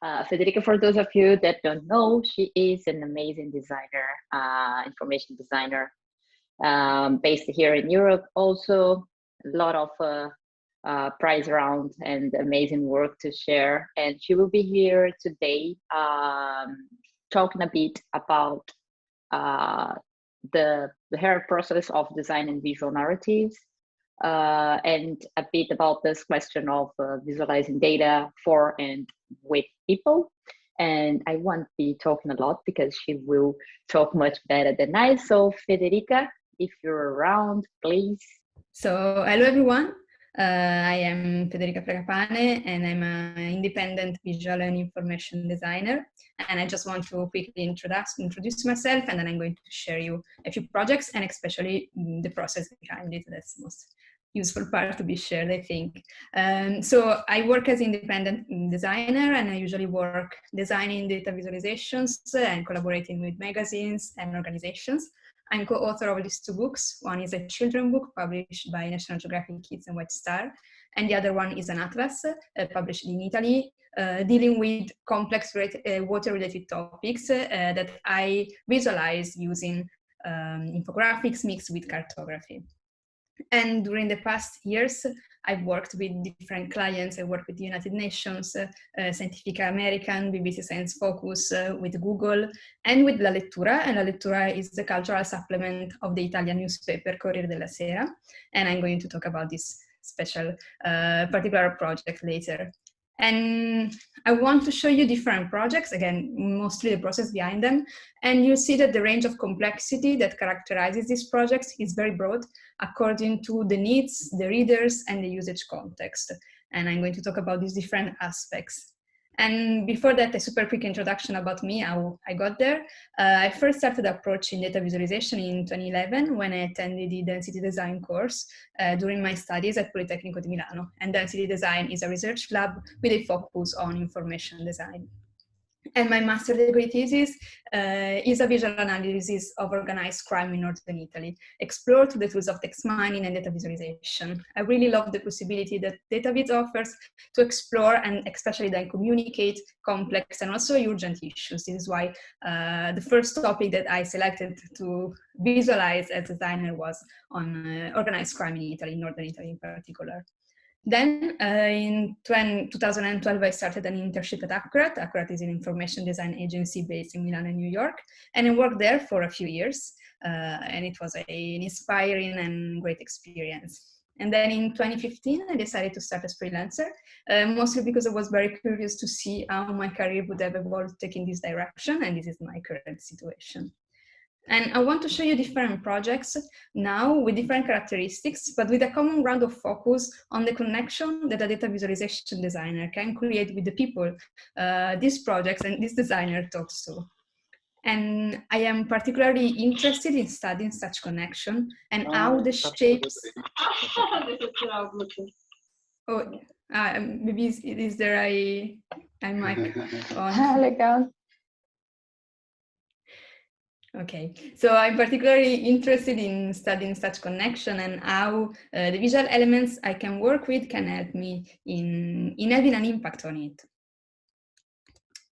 Federica, for those of you that don't know, she is an amazing designer, information designer, based here in Europe. Also, a lot of prize rounds and amazing work to share. And she will be here today talking a bit about her process of designing visual narratives, and a bit about this question of visualizing data for and with people. And I won't be talking a lot because she will talk much better than I. So Federica, if you're around, please. So hello everyone. I am Federica Fragapane and I'm an independent visual and information designer. And I just want to quickly introduce myself, and then I'm going to share you a few projects and especially the process behind it. That's the most useful part to be shared, I think. So I work as independent designer, and I usually work designing data visualizations and collaborating with magazines and organizations. I'm co-author of these two books. One is a children's book published by National Geographic Kids and White Star, and the other one is an atlas published in Italy, dealing with complex water-related topics that I visualize using infographics mixed with cartography. And during the past years, I've worked with different clients. I worked with the United Nations, Scientific American, BBC Science Focus, with Google, and with La Lettura. And La Lettura is the cultural supplement of the Italian newspaper Corriere della Sera. And I'm going to talk about this special particular project later. And I want to show you different projects, again, mostly the process behind them. And you see that the range of complexity that characterizes these projects is very broad according to the needs, the readers, and the usage context. And I'm going to talk about these different aspects. And before that, a super quick introduction about me, how I got there. I first started approaching data visualization in 2011 when I attended the density design course during my studies at Politecnico di Milano. And density design is a research lab with a focus on information design. And my master degree thesis is a visual analysis of organized crime in northern Italy, explored through the tools of text mining and data visualization. I really love the possibility that data viz offers to explore and especially then communicate complex and also urgent issues. This is why the first topic that I selected to visualize as a designer was on organized crime in Italy, northern Italy in particular. Then in 2012, I started an internship at Accurate. Accurate is an information design agency based in Milan and New York. And I worked there for a few years. And it was an inspiring and great experience. And then in 2015, I decided to start as freelancer, mostly because I was very curious to see how my career would have evolved taking this direction. And this is my current situation. And I want to show you different projects now with different characteristics, but with a common ground of focus on the connection that a data visualization designer can create with the people these projects and this designer talks to. And I am particularly interested in studying such connection and how the shapes... maybe is there a mic on? Legal. Okay, so I'm particularly interested in studying such connection and how the visual elements I can work with can help me in having an impact on it.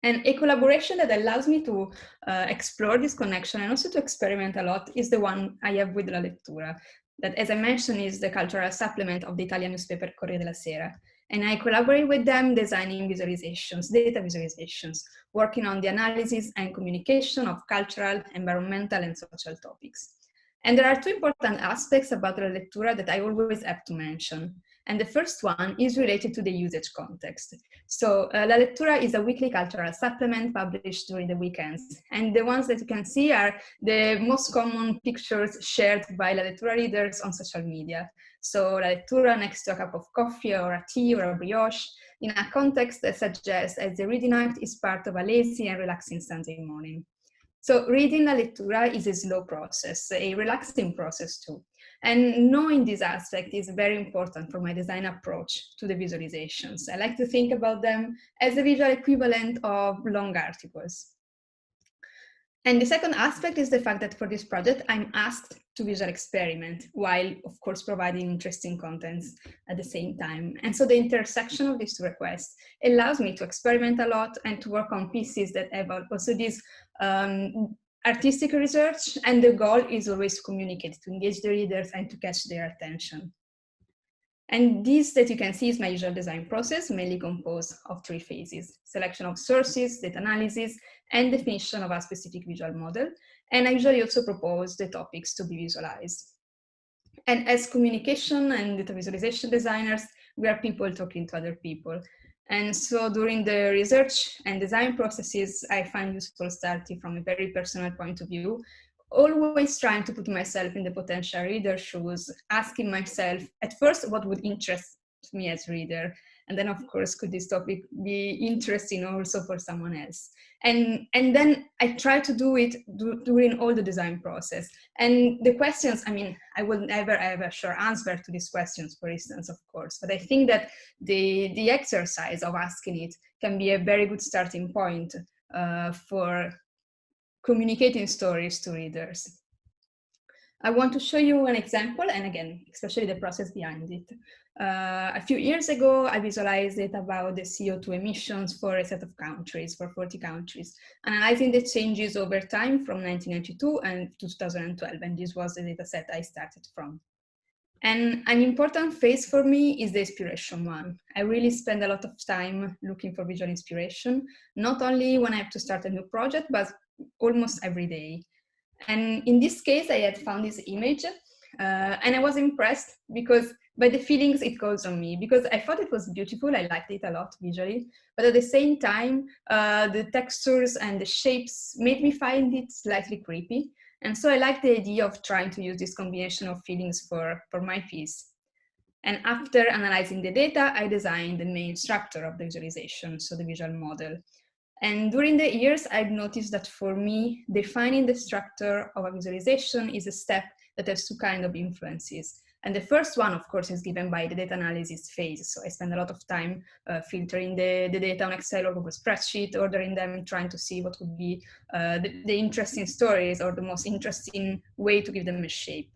And a collaboration that allows me to explore this connection and also to experiment a lot is the one I have with La Lettura, that, as I mentioned, is the cultural supplement of the Italian newspaper Corriere della Sera. And I collaborate with them designing visualizations, data visualizations, working on the analysis and communication of cultural, environmental, and social topics. And there are two important aspects about La Lettura that I always have to mention. And the first one is related to the usage context. So La Lettura is a weekly cultural supplement published during the weekends. And the ones that you can see are the most common pictures shared by La Lettura readers on social media. So La Lettura next to a cup of coffee or a tea or a brioche, in a context that suggests as the reading act is part of a lazy and relaxing Sunday morning. So reading La Lettura is a slow process, a relaxing process too. And knowing this aspect is very important for my design approach to the visualizations. I like to think about them as the visual equivalent of long articles. And the second aspect is the fact that for this project, I'm asked to visual experiment while, of course, providing interesting contents at the same time. And so the intersection of these two requests allows me to experiment a lot and to work on pieces that have also this artistic research. And the goal is always to communicate, to engage the readers and to catch their attention. And this that you can see is my usual design process, mainly composed of 3 phases: selection of sources, data analysis, and definition of a specific visual model. And I usually also propose the topics to be visualized. And as communication and data visualization designers, we are people talking to other people. And so during the research and design processes, I find useful starting from a very personal point of view, always trying to put myself in the potential reader's shoes, asking myself at first what would interest me as reader, and then of course could this topic be interesting also for someone else, and then I try to do it during all the design process. And the questions, I mean, I will never have a sure answer to these questions, for instance, of course, but I think that the exercise of asking it can be a very good starting point for communicating stories to readers. I want to show you an example, and again, especially the process behind it. A few years ago, I visualized it about the CO2 emissions for a set of countries, for 40 countries, analyzing the changes over time from 1992 and to 2012, and this was the data set I started from. And an important phase for me is the inspiration one. I really spend a lot of time looking for visual inspiration, not only when I have to start a new project, but almost every day. And in this case, I had found this image and I was impressed because by the feelings it caused on me, because I thought it was beautiful. I liked it a lot visually, but at the same time, the textures and the shapes made me find it slightly creepy. And so I liked the idea of trying to use this combination of feelings for my piece. And after analyzing the data, I designed the main structure of the visualization, so the visual model. And during the years, I've noticed that for me, defining the structure of a visualization is a step that has 2 kinds of influences. And the first one, of course, is given by the data analysis phase. So I spend a lot of time filtering the data on Excel or Google spreadsheet, ordering them, trying to see what could be the interesting stories or the most interesting way to give them a shape.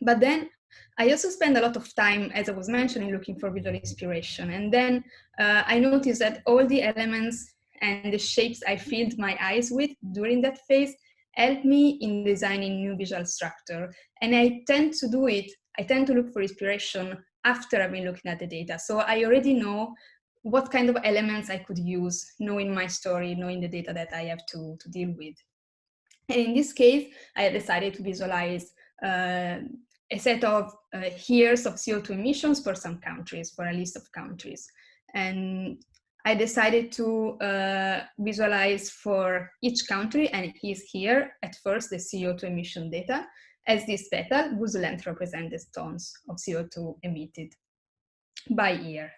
But then I also spend a lot of time, as I was mentioning, looking for visual inspiration. And then I noticed that all the elements and the shapes I filled my eyes with during that phase helped me in designing new visual structure. And I tend to do it, I tend to look for inspiration after I've been looking at the data. So I already know what kind of elements I could use, knowing my story, knowing the data that I have to deal with. And in this case, I decided to visualize a set of years of CO2 emissions for some countries, for a list of countries. And I decided to visualize for each country, and it is here at first the CO2 emission data, as this petal whose length represents the tons of CO2 emitted by year.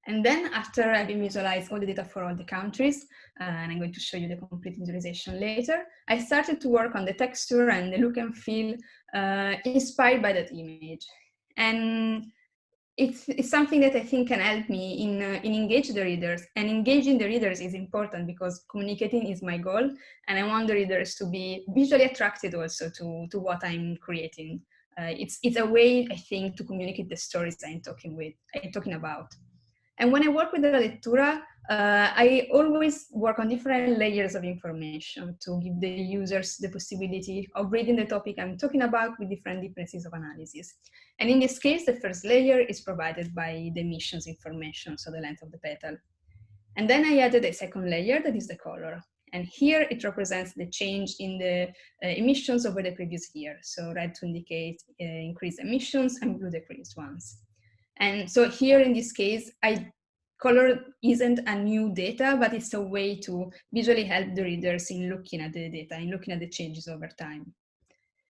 And then after having visualized all the data for all the countries, and I'm going to show you the complete visualization later, I started to work on the texture and the look and feel inspired by that image. And it's something that I think can help me in engage the readers, and engaging the readers is important because communicating is my goal, and I want the readers to be visually attracted also to what I'm creating. It's a way, I think, to communicate the stories I'm talking about. And when I work with the lettura, I always work on different layers of information to give the users the possibility of reading the topic I'm talking about with different deepnesses of analysis. And in this case, the first layer is provided by the emissions information, so the length of the petal. And then I added a second layer that is the color. And here it represents the change in the emissions over the previous year. So red to indicate increased emissions and blue decreased ones. And so here in this case, color isn't a new data, but it's a way to visually help the readers in looking at the data, in looking at the changes over time.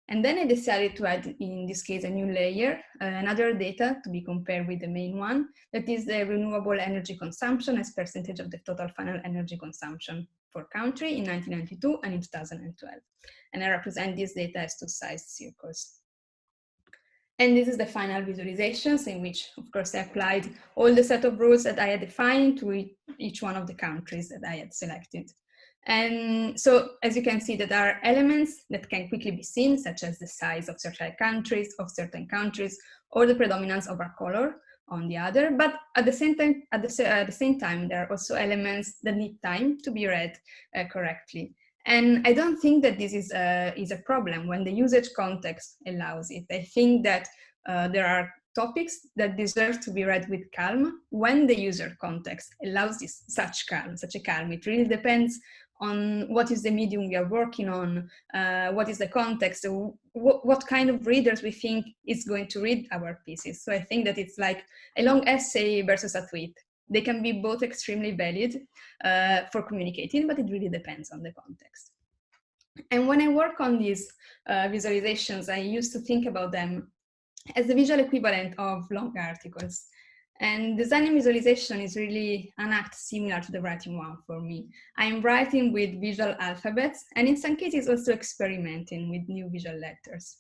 And then I decided to add, in this case, a new layer, another data to be compared with the main one, that is the renewable energy consumption as percentage of the total final energy consumption for country in 1992 and in 2012. And I represent this data as 2 sized circles. And this is the final visualizations in which, of course, I applied all the set of rules that I had defined to each one of the countries that I had selected. And so, as you can see, there are elements that can quickly be seen, such as the size of certain countries, or the predominance of a color on the other. But at the same time, there are also elements that need time to be read correctly. And I don't think that this is a problem when the usage context allows it. I think that there are topics that deserve to be read with calm when the user context allows such a calm. It really depends on what is the medium we are working on, what is the context, what kind of readers we think is going to read our pieces. So I think that it's like a long essay versus a tweet. They can be both extremely valid for communicating, but it really depends on the context. And when I work on these visualizations, I used to think about them as the visual equivalent of long articles. And designing visualization is really an act similar to the writing one for me. I'm writing with visual alphabets, and in some cases also experimenting with new visual letters.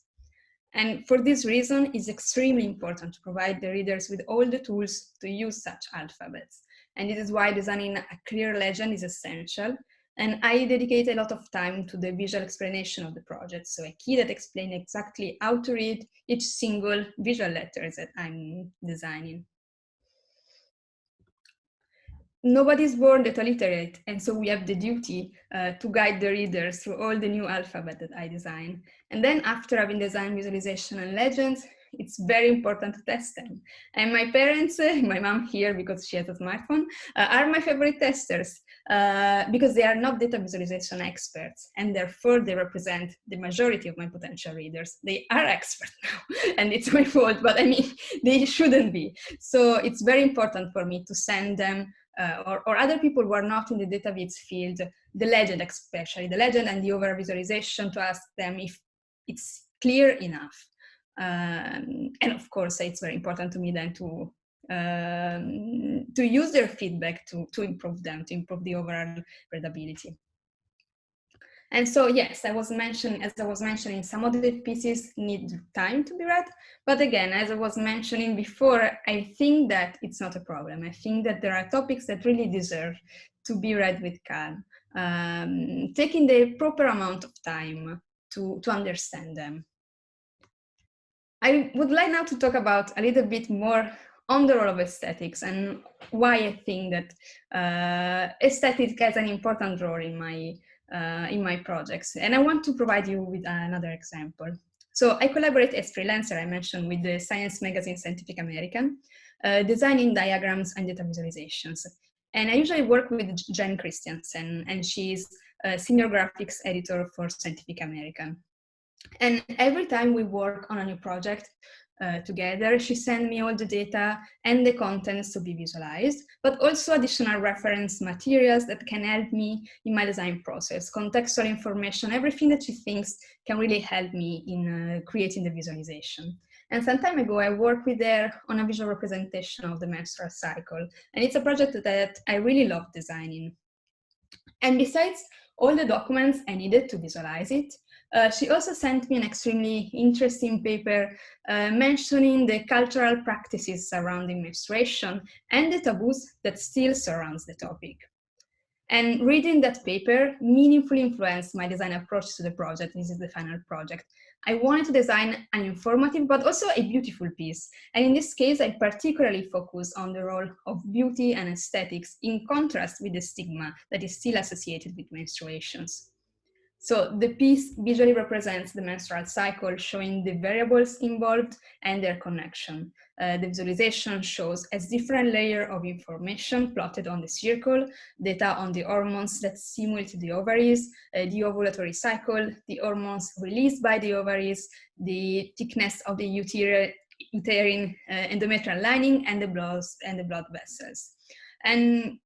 And for this reason, it's extremely important to provide the readers with all the tools to use such alphabets. And this is why designing a clear legend is essential. And I dedicate a lot of time to the visual explanation of the project. So a key that explains exactly how to read each single visual letter that I'm designing. Nobody's born data literate, and so we have the duty to guide the readers through all the new alphabet that I design. And then after having designed visualization and legends, it's very important to test them. And my parents, my mom here, because she has a smartphone, are my favorite testers because they are not data visualization experts, and therefore they represent the majority of my potential readers. They are experts now, and it's my fault, but I mean, they shouldn't be. So it's very important for me to send them or other people who are not in the data viz field, the legend especially, the legend and the overall visualization, to ask them if it's clear enough. And of course, it's very important to me then to use their feedback to improve them, to improve the overall readability. And so, yes, as I was mentioning, some of the pieces need time to be read. But again, as I was mentioning before, I think that it's not a problem. I think that there are topics that really deserve to be read with calm, taking the proper amount of time to understand them. I would like now to talk about a little bit more on the role of aesthetics and why I think that aesthetics has an important role in my projects. And I want to provide you with another example. So I collaborate as freelancer, I mentioned, with the science magazine Scientific American, designing diagrams and data visualizations. And I usually work with Jen Christiansen, and she's a senior graphics editor for Scientific American. And every time we work on a new project together, she sends me all the data and the contents to be visualized, but also additional reference materials that can help me in my design process, contextual information, everything that she thinks can really help me in creating the visualization. And some time ago, I worked with her on a visual representation of the menstrual cycle. And it's a project that I really love designing. And besides all the documents I needed to visualize it, she also sent me an extremely interesting paper mentioning the cultural practices surrounding menstruation and the taboos that still surrounds the topic. And reading that paper meaningfully influenced my design approach to the project. This is the final project. I wanted to design an informative but also a beautiful piece. And in this case, I particularly focus on the role of beauty and aesthetics in contrast with the stigma that is still associated with menstruations. So the piece visually represents the menstrual cycle, showing the variables involved and their connection. The visualization shows a different layer of information plotted on the circle, data on the hormones that stimulate the ovaries, the ovulatory cycle, the hormones released by the ovaries, the thickness of the uterine endometrial lining, and the blood vessels. And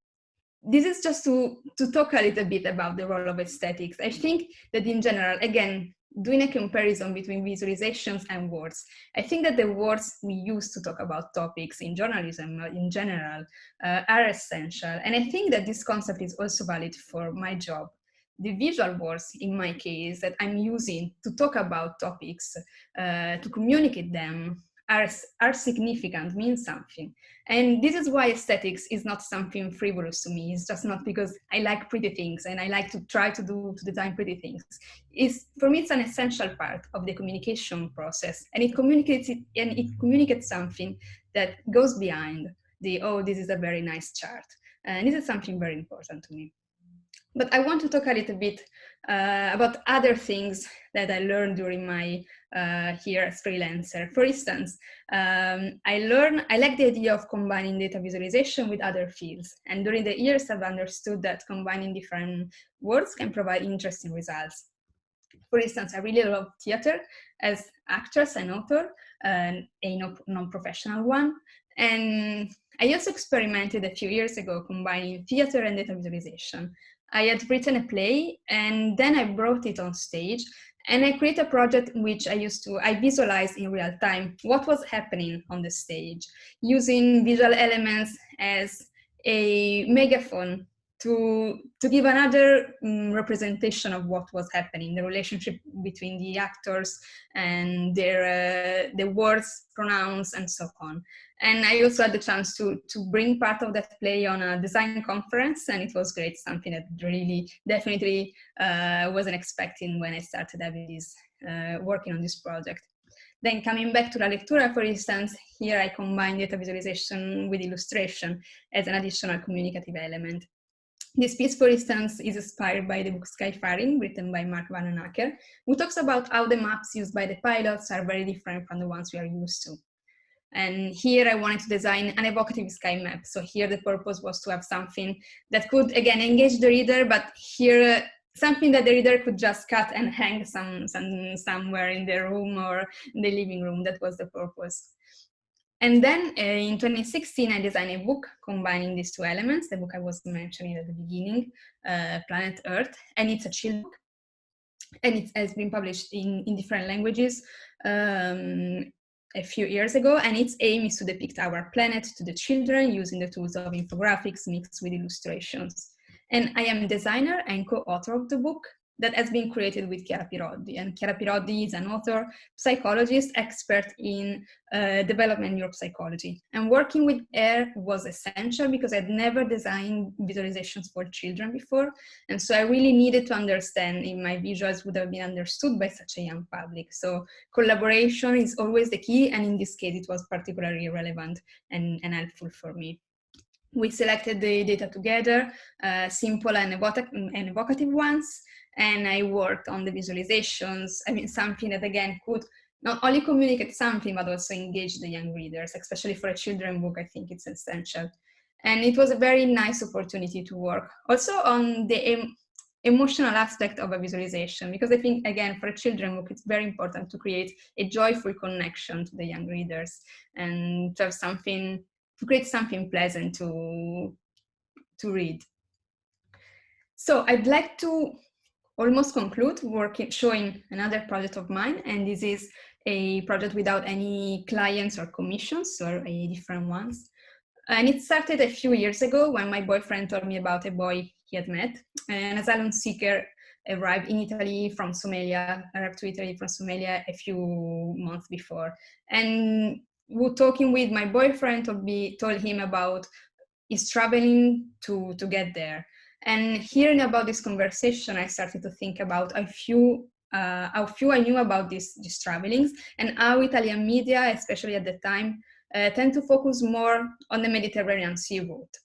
this is just to talk a little bit about the role of aesthetics. I think that in general, again, doing a comparison between visualizations and words, I think that the words we use to talk about topics in journalism in general are essential. And I think that this concept is also valid for my job. The visual words, in my case, that I'm using to talk about topics, to communicate them, are significant, mean something. And this is why aesthetics is not something frivolous to me. It's just not because I like pretty things and I like to try to design pretty things. For me, it's an essential part of the communication process, and it communicates something that goes behind the, oh, this is a very nice chart. And this is something very important to me. But I want to talk a little bit about other things that I learned during my here as freelancer. For instance, I like the idea of combining data visualization with other fields. And during the years, I've understood that combining different words can provide interesting results. For instance, I really love theater as actress and author, a non-professional one. And I also experimented a few years ago combining theater and data visualization. I had written a play and then I brought it on stage, and I created a project in which I visualized in real time what was happening on the stage, using visual elements as a megaphone to give another representation of what was happening, the relationship between the actors and their words, pronouns, and so on. And I also had the chance to bring part of that play on a design conference, and it was great, something that really definitely wasn't expecting when I started working on this project. Then coming back to La Lectura, for instance, here I combine data visualization with illustration as an additional communicative element. This piece, for instance, is inspired by the book Skyfaring, written by Mark Vanhoenacker, who talks about how the maps used by the pilots are very different from the ones we are used to. And here I wanted to design an evocative sky map. So here the purpose was to have something that could, again, engage the reader, but here something that the reader could just cut and hang somewhere in their room or in the living room. That was the purpose. And then in 2016, I designed a book combining these two elements, the book I was mentioning at the beginning, Planet Earth, and it's a children's book. And it has been published in different languages a few years ago, and its aim is to depict our planet to the children using the tools of infographics mixed with illustrations. And I am a designer and co-author of the book that has been created with Chiara Pirodi. And Chiara Pirodi is an author, psychologist, expert in development neuropsychology. And working with her was essential because I'd never designed visualizations for children before. And so I really needed to understand if my visuals would have been understood by such a young public. So collaboration is always the key. And in this case, it was particularly relevant and helpful for me. We selected the data together, simple and evocative ones. And I worked on the visualizations. I mean, something that, again, could not only communicate something, but also engage the young readers, especially for a children's book. I think it's essential. And it was a very nice opportunity to work also on the emotional aspect of a visualization, because I think, again, for a children's book, it's very important to create a joyful connection to the young readers and to have to create something pleasant to read. So I'd like to almost conclude showing another project of mine, and this is a project without any clients or commissions or different ones. And it started a few years ago when my boyfriend told me about a boy he had met, an asylum seeker arrived to Italy from Somalia a few months before. And talking with my boyfriend told him about his traveling to get there. And hearing about this conversation, I started to think about how few I knew about these travelings, and how Italian media, especially at the time, tend to focus more on the Mediterranean Sea route.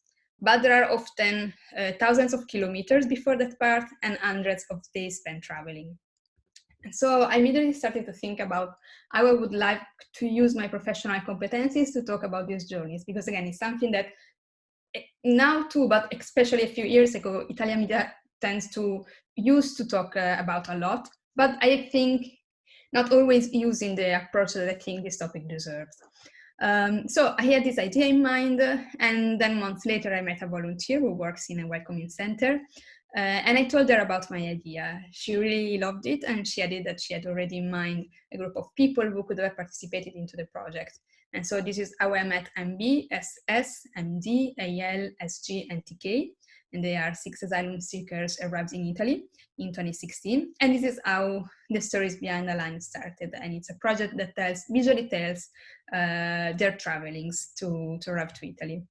But there are often thousands of kilometers before that part and hundreds of days spent traveling. And so I immediately started to think about how I would like to use my professional competencies to talk about these journeys, because again, it's something that now too, but especially a few years ago, Italian media tends to talk about a lot, but I think not always using the approach that I think this topic deserves. So I had this idea in mind, and then months later I met a volunteer who works in a welcoming center, and I told her about my idea. She really loved it, and she added that she had already in mind a group of people who could have participated into the project. And so this is how I met MB, SS, MD, AL, SG, and TK. and they are 6 asylum seekers arrived in Italy in 2016. And this is how the stories behind the line started. And it's a project that visually tells their travelings to arrive to Italy.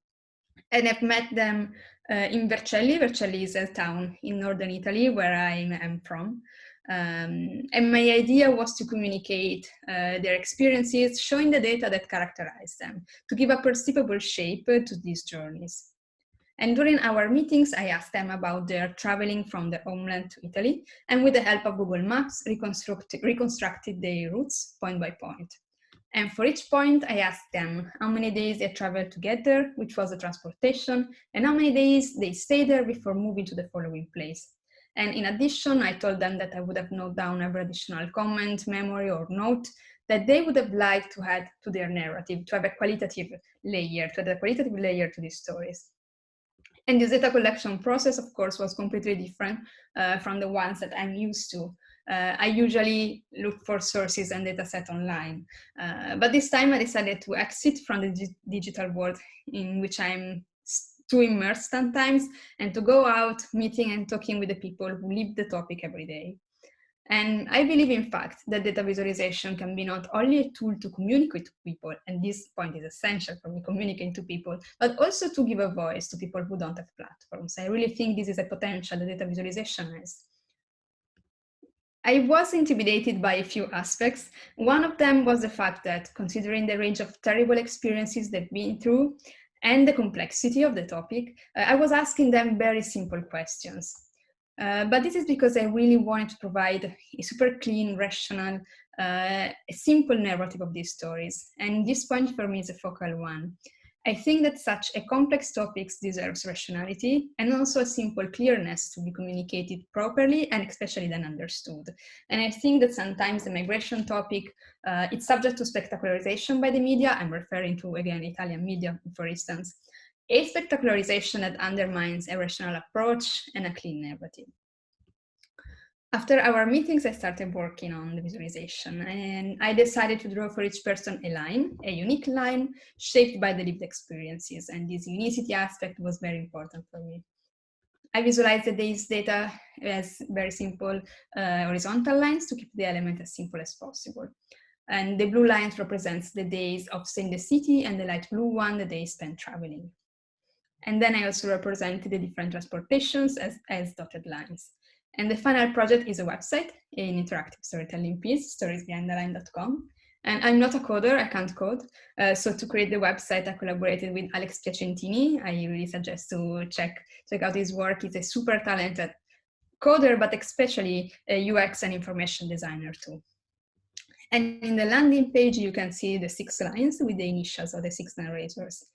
And I've met them in Vercelli. Vercelli is a town in northern Italy where I am from. And my idea was to communicate their experiences, showing the data that characterize them, to give a perceivable shape to these journeys. And during our meetings, I asked them about their traveling from their homeland to Italy, and with the help of Google Maps, reconstructed their routes point by point. And for each point, I asked them how many days they traveled together, which was the transportation, and how many days they stayed there before moving to the following place. And in addition, I told them that I would have noted down every additional comment, memory, or note that they would have liked to add to their narrative, to have a qualitative layer, to these stories. And this data collection process, of course, was completely different from the ones that I'm used to. I usually look for sources and data set online, but this time I decided to exit from the digital world in which I'm too immersed sometimes, and to go out meeting and talking with the people who live the topic every day. And I believe, in fact, that data visualization can be not only a tool to communicate to people, and this point is essential for me, communicating to people, but also to give a voice to people who don't have platforms. I really think this is a potential that data visualization has. I was intimidated by a few aspects. One of them was the fact that, considering the range of terrible experiences they've been through and the complexity of the topic, I was asking them very simple questions. But this is because I really wanted to provide a super clean, rational, simple narrative of these stories. And this point for me is a focal one. I think that such a complex topic deserves rationality and also a simple clearness to be communicated properly and especially then understood. And I think that sometimes the migration topic, it's subject to spectacularization by the media. I'm referring to, again, Italian media, for instance. A spectacularization that undermines a rational approach and a clean narrative. After our meetings, I started working on the visualization, and I decided to draw for each person a line, a unique line, shaped by the lived experiences, and this unicity aspect was very important for me. I visualized the day's data as very simple horizontal lines to keep the element as simple as possible. And the blue lines represents the days of staying in the city, and the light blue one, the days spent traveling. And then I also represented the different transportations as dotted lines. And the final project is a website, an interactive storytelling piece, storiesbehindtheline.com. And I'm not a coder, I can't code. So to create the website, I collaborated with Alex Piacentini. I really suggest to check out his work. He's a super talented coder, but especially a UX and information designer too. And in the landing page, you can see the 6 lines with the initials of the 6 narrators.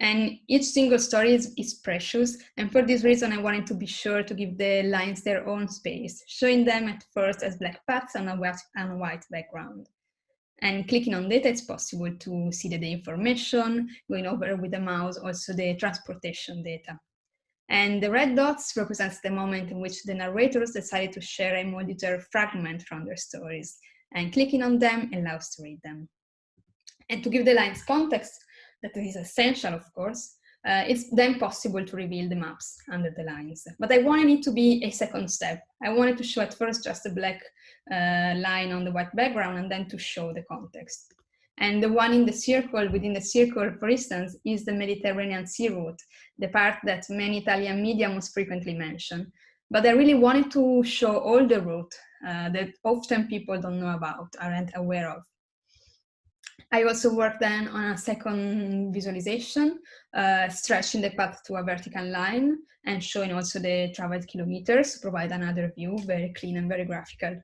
And each single story is precious, and for this reason I wanted to be sure to give the lines their own space, showing them at first as black paths on a white background. And clicking on data, it's possible to see the information, going over with the mouse, also the transportation data. And the red dots represents the moment in which the narrators decided to share a more detailed fragment from their stories, and clicking on them allows to read them. And to give the lines context, that is essential, of course, it's then possible to reveal the maps under the lines. But I wanted it to be a second step. I wanted to show at first just a black line on the white background and then to show the context. And the one in the circle, within the circle, for instance, is the Mediterranean Sea route, the part that many Italian media most frequently mention. But I really wanted to show all the route that often people don't know about, aren't aware of. I also worked then on a second visualization, stretching the path to a vertical line and showing also the traveled kilometers to provide another view, very clean and very graphical.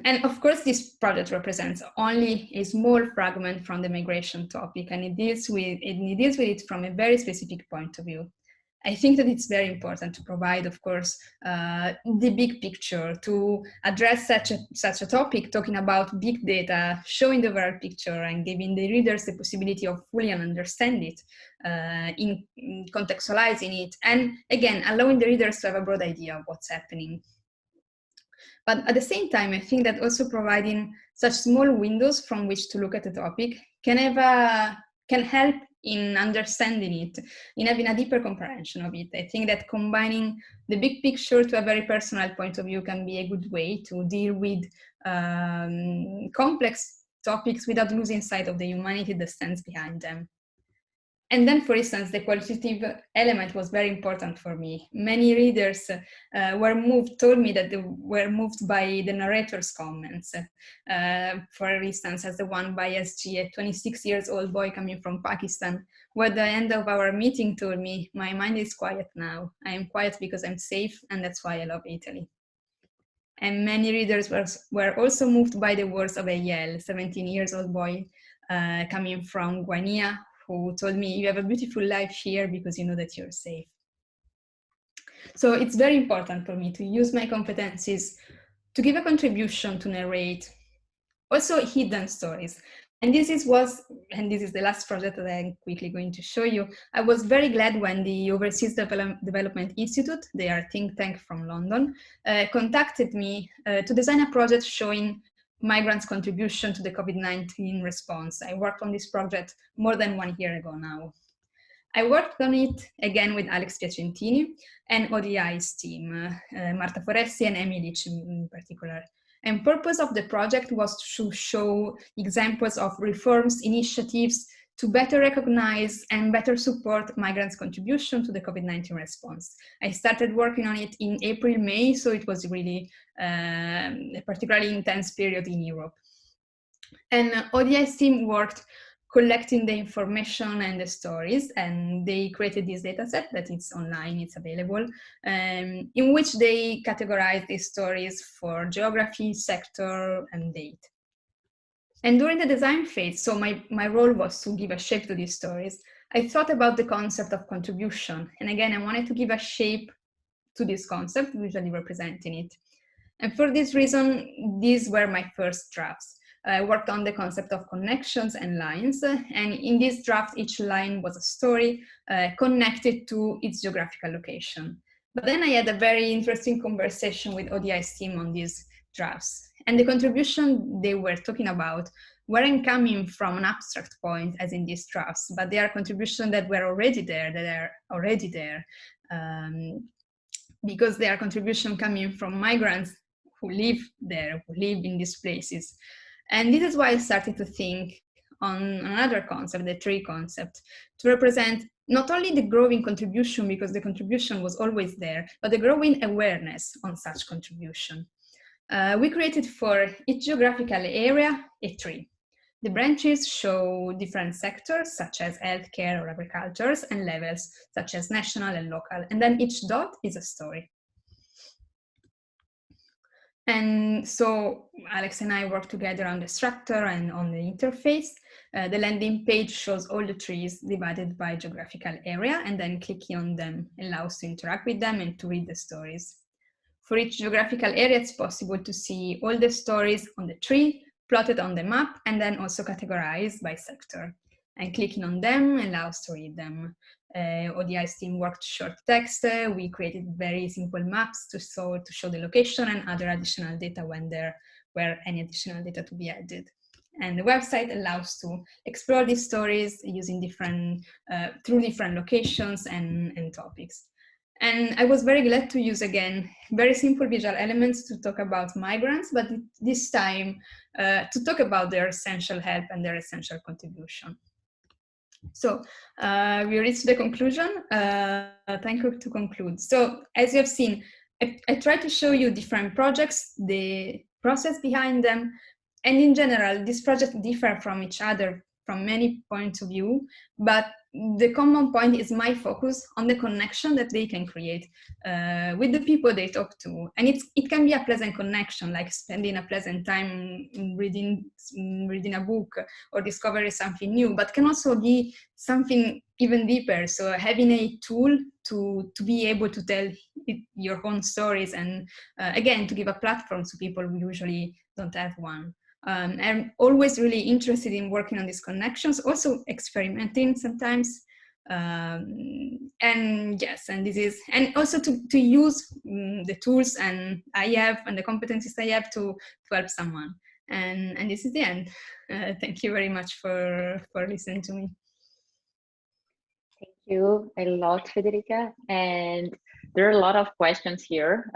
And of course, this project represents only a small fragment from the migration topic, and it deals with it from a very specific point of view. I think that it's very important to provide, of course, the big picture, to address such a topic, talking about big data, showing the overall picture and giving the readers the possibility of fully understand it, in contextualizing it, and again, allowing the readers to have a broad idea of what's happening. But at the same time, I think that also providing such small windows from which to look at the topic can help in understanding it, in having a deeper comprehension of it. I think that combining the big picture to a very personal point of view can be a good way to deal with complex topics without losing sight of the humanity that stands behind them. And then, for instance, the qualitative element was very important for me. Many readers told me that they were moved by the narrator's comments. For instance, as the one by SG, a 26-year-old boy coming from Pakistan, who at the end of our meeting told me, "My mind is quiet now. I am quiet because I'm safe, and that's why I love Italy." And many readers were also moved by the words of Eyel, 17-year-old boy coming from Guinea, who told me, "You have a beautiful life here because you know that you're safe." So it's very important for me to use my competencies to give a contribution to narrate also hidden stories. And this is the last project that I'm quickly going to show you. I was very glad when the Overseas Development Institute, they are a think tank from London, contacted me to design a project showing migrants' contribution to the COVID-19 response. I worked on this project more than 1 year ago now. I worked on it again with Alex Piacentini and ODI's team, Marta Foresti and Emily in particular. And purpose of the project was to show examples of reforms, initiatives to better recognize and better support migrants' contribution to the COVID-19 response. I started working on it in April, May, so it was really a particularly intense period in Europe. And ODI's team worked collecting the information and the stories, and they created this data set that is online, it's available, in which they categorized these stories for geography, sector, and date. And during the design phase, so my role was to give a shape to these stories, I thought about the concept of contribution. And again, I wanted to give a shape to this concept, visually representing it. And for this reason, these were my first drafts. I worked on the concept of connections and lines, and in this draft, each line was a story connected to its geographical location. But then I had a very interesting conversation with ODI's team on these drafts, and the contribution they were talking about weren't coming from an abstract point, as in these drafts, but they are contributions that were already there, because they are contributions coming from migrants who live there, who live in these places. And this is why I started to think on another concept, the tree concept, to represent not only the growing contribution, because the contribution was always there, but the growing awareness on such contribution. We created for each geographical area a tree. The branches show different sectors, such as healthcare or agriculture, and levels, such as national and local. And then each dot is a story. And so Alex and I work together on the structure and on the interface. The landing page shows all the trees divided by geographical area, and then clicking on them allows to interact with them and to read the stories. For each geographical area, it's possible to see all the stories on the tree, plotted on the map, and then also categorized by sector. And clicking on them allows to read them. ODI's team worked short text. We created very simple maps to show the location and other additional data when there were any additional data to be added. And the website allows to explore these stories using through different locations and topics. And I was very glad to use, again, very simple visual elements to talk about migrants, but this time to talk about their essential help and their essential contribution. So we reached the conclusion. Thank you to conclude. So as you have seen, I tried to show you different projects, the process behind them, and in general, these projects differ from each other from many points of view, but the common point is my focus on the connection that they can create with the people they talk to. And it can be a pleasant connection, like spending a pleasant time reading a book or discovering something new, but can also be something even deeper. So having a tool to be able to tell your own stories and again, to give a platform to people who usually don't have one. I'm always really interested in working on these connections, also experimenting sometimes. And yes, and also to use the tools and I have and the competencies I have to help someone. And this is the end. Thank you very much for listening to me. you a lot, Federica. And there are a lot of questions here.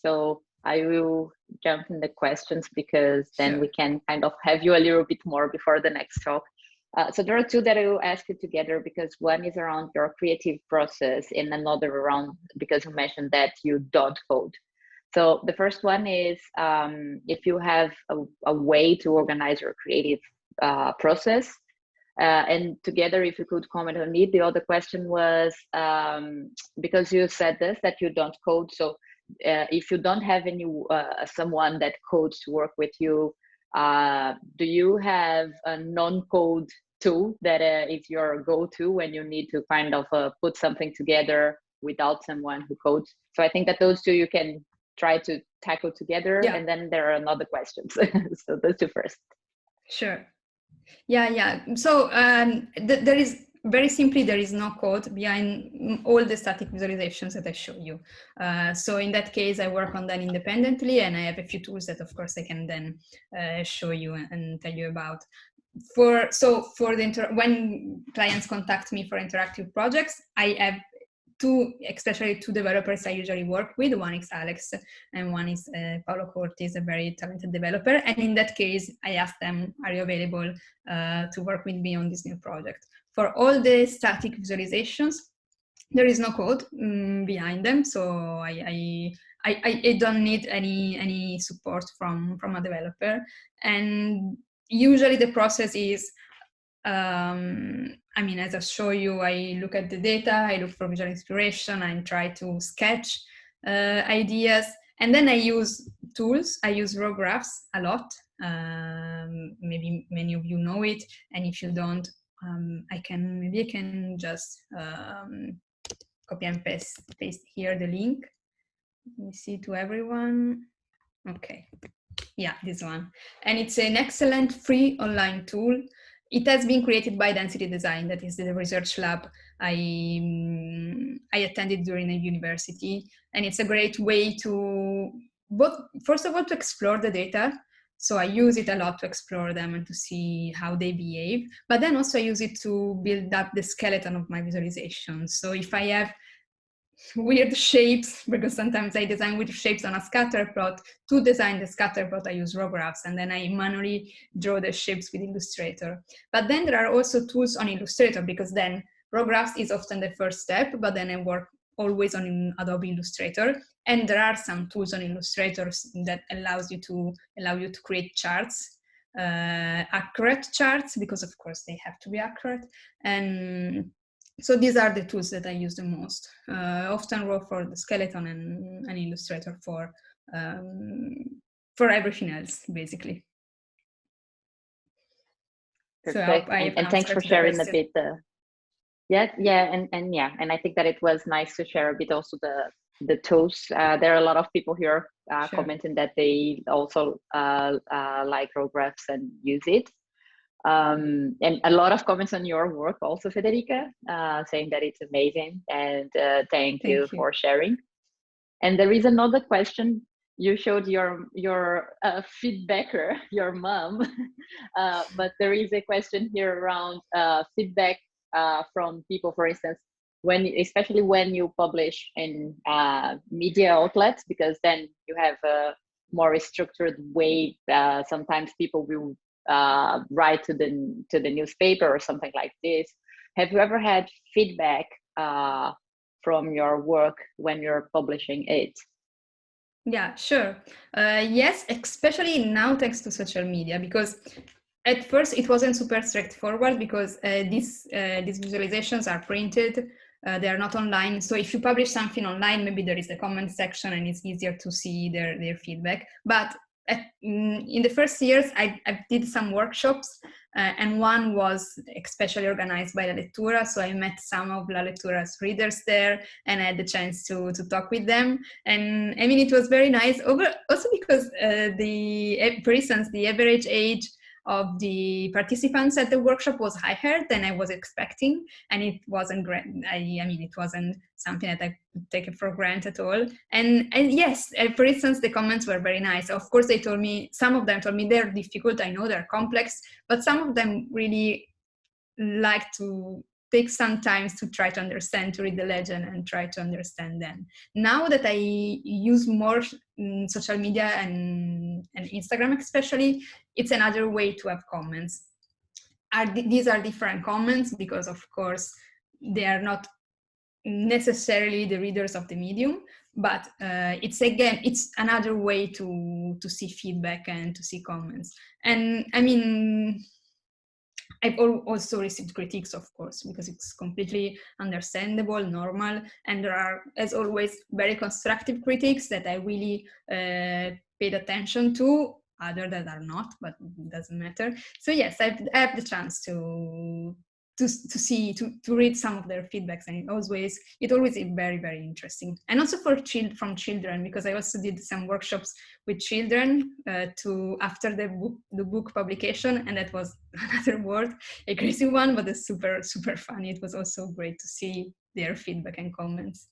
So I will jump in the questions because then Sure. we can kind of have you a little bit more before the next talk. So there are two that I will ask you together because one is around your creative process and another around, because you mentioned that you don't code. So the first one is if you have a way to organize your creative process, and together if you could comment on it. The other question was, because you said this, that you don't code. So if you don't have any someone that codes to work with you, do you have a non-code tool that is your go-to when you need to kind of put something together without someone who codes? So I think that those two you can try to tackle together, Yeah. and then there are another questions. So those two first. Sure. Yeah. So there is, very simply, there is no code behind all the static visualizations that I show you. So in that case, I work on them independently, and I have a few tools that, of course, I can then show you and tell you about. When clients contact me for interactive projects, I have especially two developers I usually work with. One is Alex, and one is Paolo Corti, is a very talented developer. And in that case, I ask them, are you available to work with me on this new project? For all the static visualizations, there is no code behind them, so I don't need any support from a developer. And usually the process is, I mean, as I show you, I look at the data, I look for visual inspiration, I try to sketch ideas, and then I use tools. I use raw graphs a lot. Maybe many of you know it, and if you don't, I can just copy and paste here the link. Let me see to everyone. Okay, yeah, this one. And it's an excellent free online tool. It has been created by Density Design, that is the research lab I attended during a university. And it's a great way to first of all, to explore the data. So I use it a lot to explore them and to see how they behave. But then also I use it to build up the skeleton of my visualization. So if I have weird shapes, because sometimes I design with shapes on a scatter plot. To design the scatter plot, I use raw graphs, and then I manually draw the shapes with Illustrator. But then there are also tools on Illustrator, because then raw graphs is often the first step, but then I work always on Adobe Illustrator. And there are some tools on Illustrator that allow you to create charts, accurate charts, because of course they have to be accurate. And so these are the tools that I use the most, often raw for the skeleton and Illustrator for everything else, basically. Perfect. So and thanks for sharing a bit. And I think that it was nice to share a bit also the tools. There are a lot of people here Sure. commenting that they also like raw graphs and use it. And a lot of comments on your work also, Federica, saying that it's amazing, and thank you for sharing. And there is another question. You showed your feedbacker, your mom, but there is a question here around feedback from people, for instance, especially when you publish in media outlets, because then you have a more structured way. Sometimes people will write to the newspaper or something like this. Have you ever had feedback from your work when you're publishing it? Yeah, sure. Yes, especially now thanks to social media, because at first it wasn't super straightforward, because these visualizations are printed. They are not online. So if you publish something online, maybe there is a comment section and it's easier to see their feedback. But in the first years, I did some workshops, and one was especially organized by La Lettura. So I met some of La Lettura's readers there, and I had the chance to talk with them. And I mean, it was very nice. Also because for instance, the average age of the participants at the workshop was higher than I was expecting, and it wasn't great. I mean, it wasn't something that I could take it for granted at all. And yes, for instance, the comments were very nice. Of course, some of them told me they're difficult. I know they're complex, but some of them really like to take some time to try to understand, to read the legend and try to understand them. Now that I use more social media and Instagram especially, it's another way to have comments. These are different comments because, of course, they are not necessarily the readers of the medium, but it's another way to see feedback and to see comments. And I mean, I've also received critiques, of course, because it's completely understandable, normal, and there are, as always, very constructive critiques that I really paid attention to, other that are not, but it doesn't matter. So yes, I have the chance to read some of their feedbacks, and it always is very, very interesting. And also from children, because I also did some workshops with children after the book publication, and that was another word, a crazy one, but it's super, super funny. It was also great to see their feedback and comments.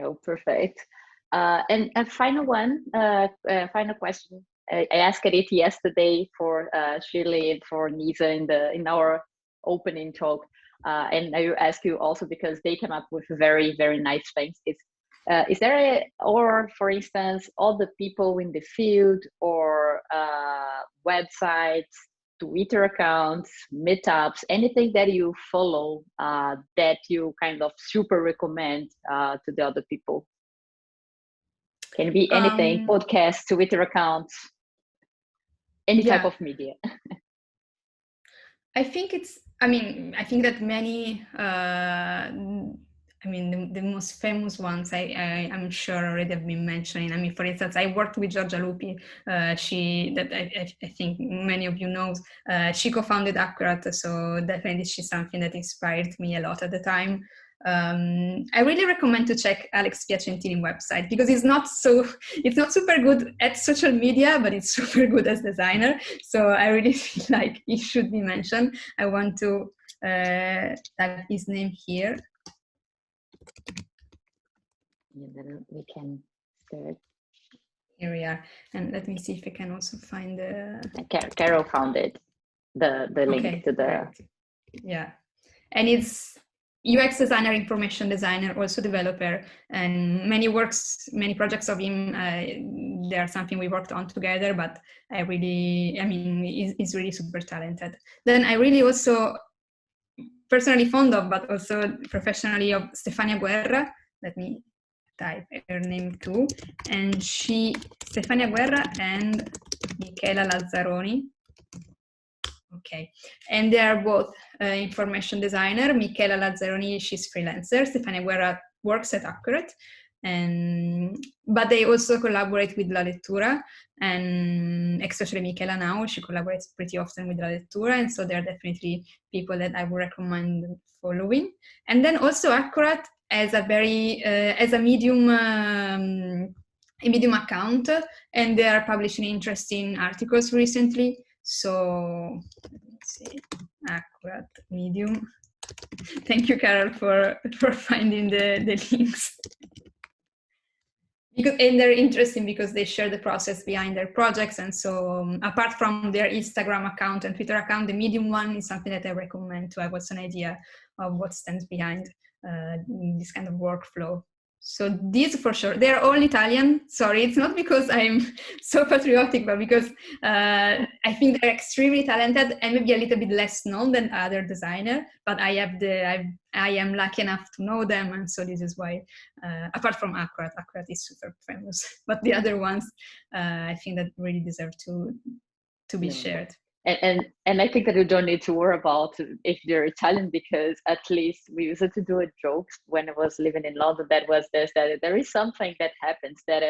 Oh, perfect. And a final one, final question. I asked it yesterday for Shirley and for Nisa in our opening talk, and I will ask you also because they came up with very, very nice things. Is there or for instance, all the people in the field or websites, Twitter accounts, meetups, anything that you follow that you kind of super recommend to the other people? Can be anything, podcasts, Twitter accounts, any type of media. I think that many, the most famous ones I'm sure already have been mentioning. I mean, for instance, I worked with Giorgia Lupi, I think many of you know. She co-founded Accurate, so definitely she's something that inspired me a lot at the time. I really recommend to check Alex Piacentini website because it's not super good at social media, but it's super good as designer. So I really feel like it should be mentioned. I want to type his name here. And then we can start. Here we are, and let me see if I can also find the. Carol found it, the link to the. Correct. Yeah, and it's UX designer, information designer, also developer, and many projects of him. They are something we worked on together, but he's really super talented. Then I really also personally fond of, but also professionally, of Stefania Guerra. Let me type her name too. And Stefania Guerra and Michela Lazzaroni. Okay, and they are both information designer. Michela Lazzaroni, she's freelancer. Stefania Guerra works at Accurate, but they also collaborate with La Lettura, and especially Michela now, she collaborates pretty often with La Lettura, and so they're definitely people that I would recommend following. And then also Accurate as a Medium account, and they are publishing interesting articles recently. So let's see, Accurate Medium. Thank you, Carol, for finding the links. And they're interesting because they share the process behind their projects. And so apart from their Instagram account and Twitter account, the Medium one is something that I recommend to have also an idea of what stands behind this kind of workflow. So these for sure, they're all Italian. Sorry, it's not because I'm so patriotic, but because I think they're extremely talented and maybe a little bit less known than other designers. But I am lucky enough to know them, and so this is why. Apart from Accurate is super famous, but the other ones, I think that really deserve to be shared. And I think that you don't need to worry about if they're Italian, because at least we used to do a joke when I was living in London. That was this, that there is something that happens that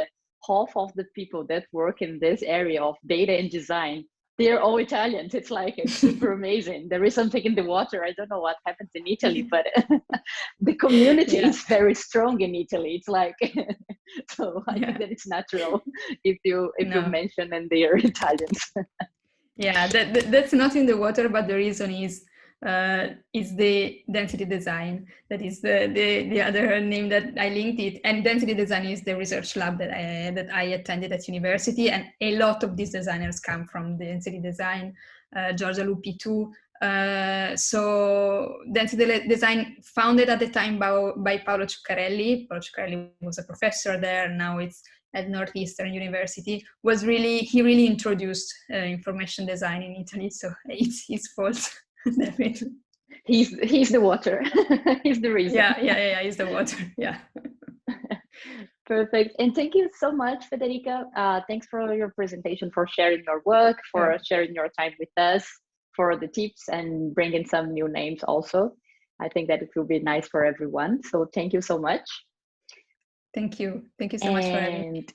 half of the people that work in this area of data and design, they're all Italians. It's like, it's super amazing. There is something in the water. I don't know what happens in Italy, but the community is very strong in Italy. It's like, so I think that it's natural if you mention and they are Italians. Yeah, that's not in the water, but the reason is the density design. That is the other name that I linked it. And density design is the research lab that I attended at university, and a lot of these designers come from density design. Giorgia Lupi too. So density design, founded at the time by Paolo Ciccarelli. Paolo Ciccarelli was a professor there. Now it's at Northeastern University. He really introduced information design in Italy. So it's his fault, definitely. He's the water. He's the reason. Yeah. He's the water. Yeah. Perfect. And thank you so much, Federica. Thanks for your presentation, for sharing your work, for sharing your time with us, for the tips and bringing some new names also. I think that it will be nice for everyone. So thank you so much. Thank you. Thank you so much for having me.